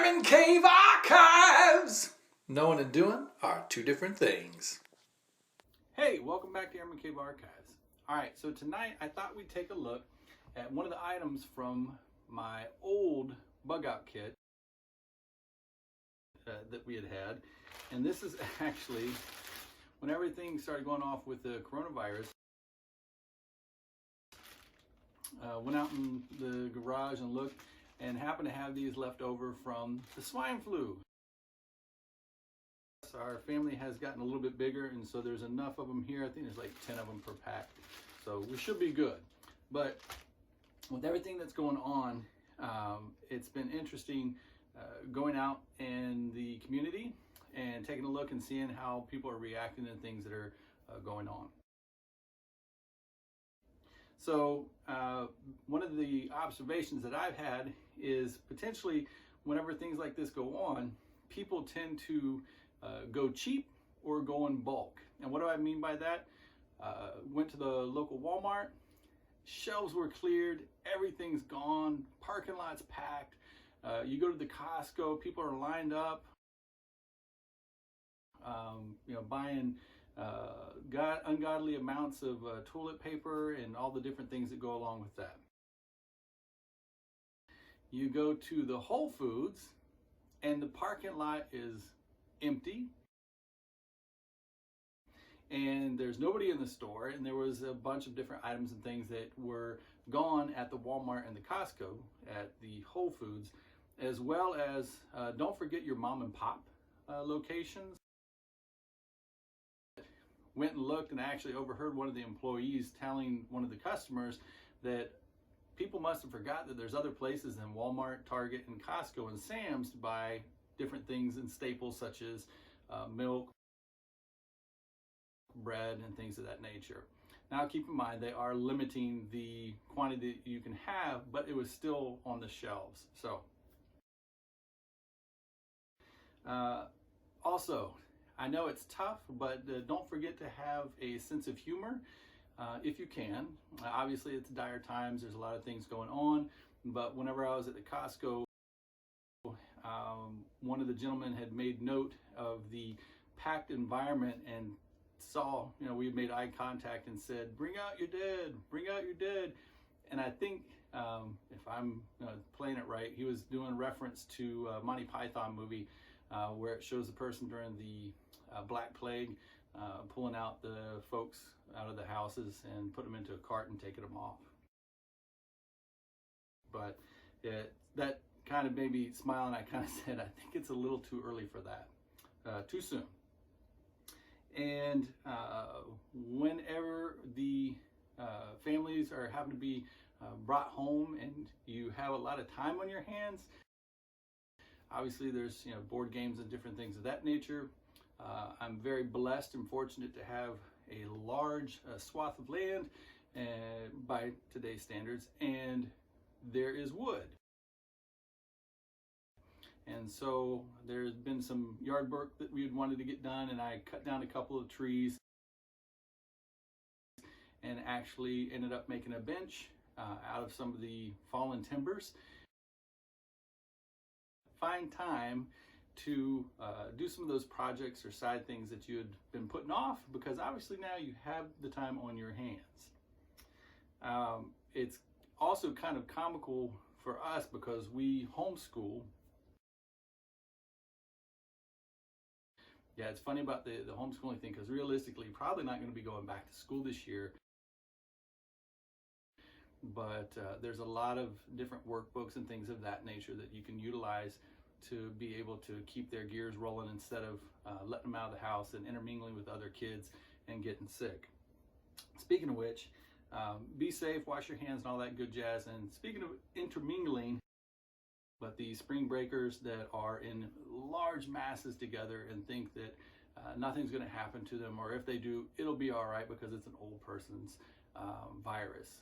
Airman Cave Archives! Knowing and doing are two different things. Hey, welcome back to Airman Cave Archives. Alright, so tonight I thought we'd take a look at one of the items from my old bug out kit that we had. And this is actually when everything started going off with the coronavirus. Went out in the garage and looked and happened to have these left over from the swine flu. Our family has gotten a little bit bigger, and so there's enough of them here. I think there's like 10 of them per pack, so we should be good. But with everything that's going on, it's been interesting going out in the community and taking a look and seeing how people are reacting to things that are going on. So one of the observations that I've had is potentially whenever things like this go on, people tend to go cheap or go in bulk. And what do I mean by that? Went to the local Walmart, shelves were cleared, everything's gone, parking lot's packed. You go to the Costco, people are lined up, buying ungodly amounts of toilet paper and all the different things that go along with that. You go to the Whole Foods and the parking lot is empty and there's nobody in the store, and there was a bunch of different items and things that were gone at the Walmart and the Costco. At the Whole Foods, as well as don't forget your mom and pop locations. Went and looked and actually overheard one of the employees telling one of the customers that people must have forgot that there's other places than Walmart, Target, and Costco and Sam's to buy different things and staples such as milk, bread, and things of that nature. Now keep in mind they are limiting the quantity that you can have, but it was still on the shelves. So also, I know it's tough, but don't forget to have a sense of humor if you can. Obviously, it's dire times. There's a lot of things going on. But whenever I was at the Costco, one of the gentlemen had made note of the packed environment and saw, we had made eye contact and said, "Bring out your dead, bring out your dead." And I think, if I'm playing it right, he was doing reference to a Monty Python movie where it shows the person during the Black Plague pulling out the folks out of the houses and put them into a cart and taking them off. But that kind of made me smile, and I kind of said, I think it's a little too early for that, too soon. And whenever the families are having to be brought home and you have a lot of time on your hands, obviously there's board games and different things of that nature. I'm very blessed and fortunate to have a large swath of land by today's standards, and there is wood. And so there's been some yard work that we had wanted to get done, and I cut down a couple of trees and actually ended up making a bench out of some of the fallen timbers. Find time to do some of those projects or side things that you had been putting off, because obviously now you have the time on your hands. It's also kind of comical for us because we homeschool. Yeah, it's funny about the homeschooling thing, because realistically, you're probably not going to be going back to school this year. But there's a lot of different workbooks and things of that nature that you can utilize to be able to keep their gears rolling instead of letting them out of the house and intermingling with other kids and getting sick. Speaking of which, be safe, wash your hands, and all that good jazz. And speaking of intermingling, but the spring breakers that are in large masses together and think that nothing's going to happen to them, or if they do, it'll be all right because it's an old person's virus.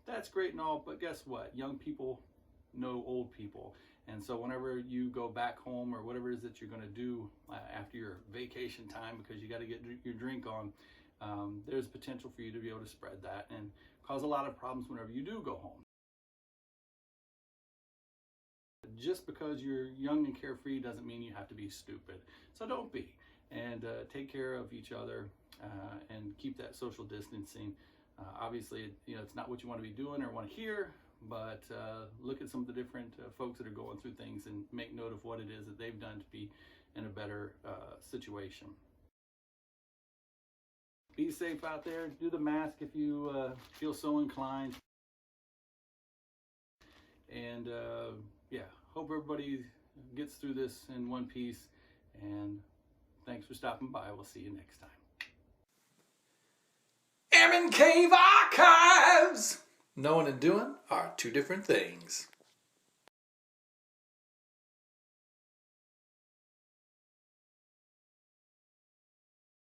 That's great and all, but guess what? Young people know old people. And so whenever you go back home or whatever it is that you're going to do after your vacation time, because you got to get your drink on, there's potential for you to be able to spread that and cause a lot of problems whenever you do go home. just because you're young and carefree doesn't mean you have to be stupid. So don't be, and take care of each other and keep that social distancing. Obviously, it's not what you want to be doing or want to hear, but look at some of the different folks that are going through things and make note of what it is that they've done to be in a better situation. Be safe out there. Do the mask if you feel so inclined. And yeah, hope everybody gets through this in one piece. And thanks for stopping by. We'll see you next time. Airman Cave Archives! Knowing and doing are two different things.